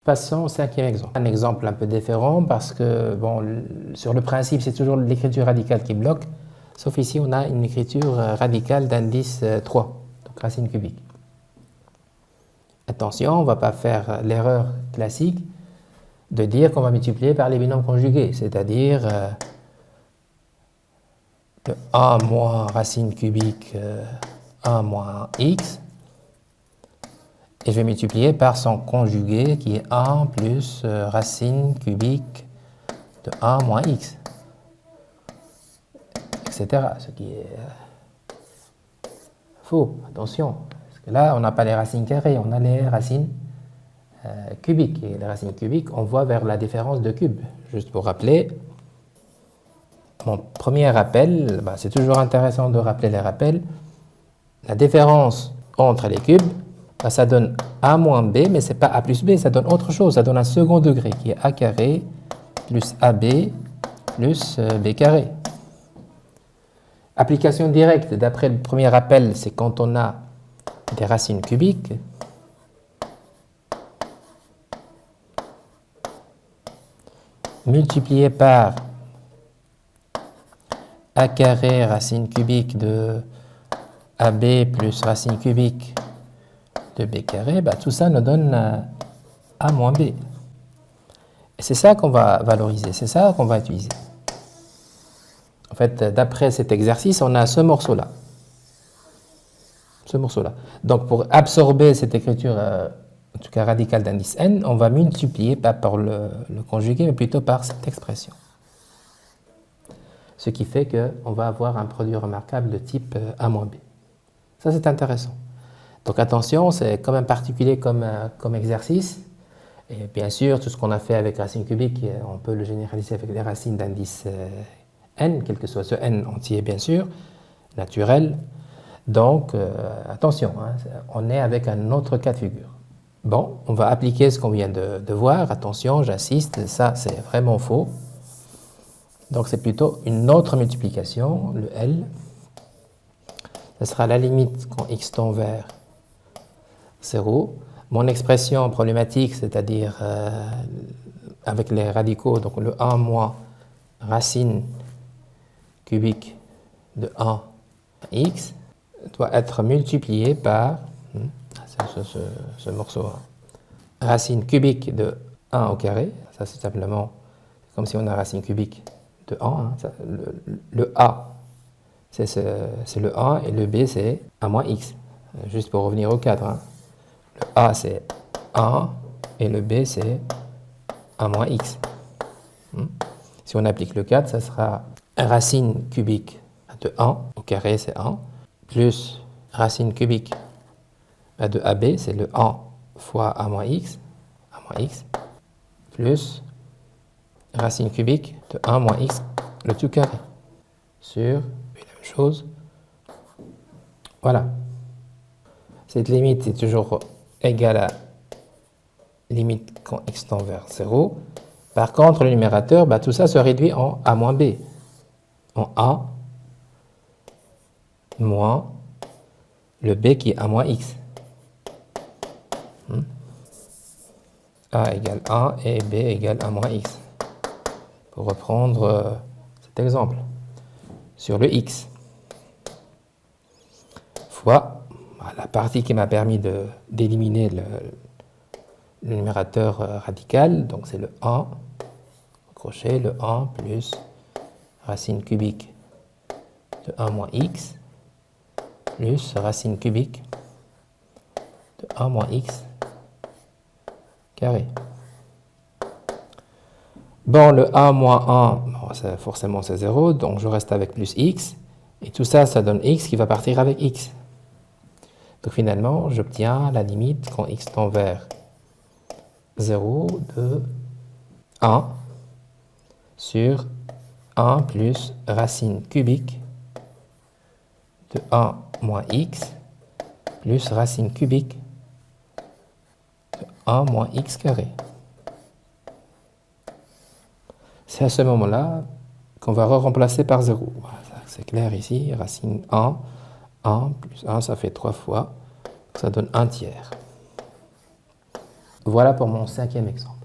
Passons au cinquième exemple. Un exemple un peu différent parce que, bon, sur le principe, c'est toujours l'écriture radicale qui bloque, sauf ici, on a une écriture radicale d'indice 3, donc racine cubique. Attention, on ne va pas faire l'erreur classique de dire qu'on va multiplier par les binômes conjugués, c'est-à-dire que 1 moins racine cubique 1 moins x, et je vais multiplier par son conjugué qui est 1 plus racine cubique de 1 moins x, etc. Ce qui est faux, attention. Parce que là, on n'a pas les racines carrées, on a les racines cubiques. Et les racines cubiques, on voit vers la différence de cubes. Juste pour rappeler, mon premier rappel, c'est toujours intéressant de rappeler les rappels. La différence entre les cubes, ça donne a moins b, mais ce n'est pas a plus b, ça donne autre chose. Ça donne un second degré qui est a carré plus ab plus b carré. Application directe, d'après le premier rappel, c'est quand on a des racines cubiques. Multiplié par a carré racine cubique de ab plus racine cubique de b carré, tout ça nous donne a moins b. Et c'est ça qu'on va valoriser, c'est ça qu'on va utiliser. En fait, d'après cet exercice, on a ce morceau-là. Ce morceau-là. Donc, pour absorber cette écriture, en tout cas radicale d'indice n, on va multiplier, pas par le conjugué, mais plutôt par cette expression. Ce qui fait qu'on va avoir un produit remarquable de type a moins b. Ça, c'est intéressant. Donc, attention, c'est quand même particulier comme exercice. Et bien sûr, tout ce qu'on a fait avec racine cubique, on peut le généraliser avec des racines d'indice n, quel que soit ce n entier, bien sûr, naturel. Donc, attention, on est avec un autre cas de figure. Bon, on va appliquer ce qu'on vient de voir. Attention, j'insiste, ça, c'est vraiment faux. Donc, c'est plutôt une autre multiplication, le L. Ce sera la limite quand x tend vers 0. Mon expression problématique, c'est-à-dire avec les radicaux, donc le 1 moins racine cubique de 1 x, doit être multiplié par ce morceau, racine cubique de 1 au carré. Ça, c'est simplement comme si on a racine cubique de 1. Le a, c'est le 1 et le b, c'est 1 moins x. Juste pour revenir au cadre. Le a, c'est 1 et le b, c'est 1 moins x. Si on applique le 4, ça sera racine cubique de 1 au carré, c'est 1, plus racine cubique de AB, c'est le 1 fois A moins x, plus racine cubique de 1 moins x, le tout carré, sur la même chose. Voilà. Cette limite est toujours égale à limite quand x tend vers 0. Par contre, le numérateur, tout ça se réduit en A moins B. En A moins le B qui est A moins x. A égale 1 et B égale A moins x. Pour reprendre cet exemple. Sur le x. Fois la partie qui m'a permis d'éliminer le numérateur radical. Donc c'est le 1. Crochet, le 1 plus racine cubique de 1 moins x plus racine cubique de 1 moins x carré. Bon, le 1 moins 1, forcément c'est 0, donc je reste avec plus x. Et tout ça, ça donne x qui va partir avec x. Donc finalement, j'obtiens la limite quand x tend vers 0 de 1 sur 1 plus racine cubique de 1 moins x plus racine cubique de 1 moins x carré. C'est à ce moment-là qu'on va remplacer par 0. Voilà, c'est clair ici, racine 1 plus 1, ça fait 3 fois, ça donne 1 tiers. Voilà pour mon cinquième exemple.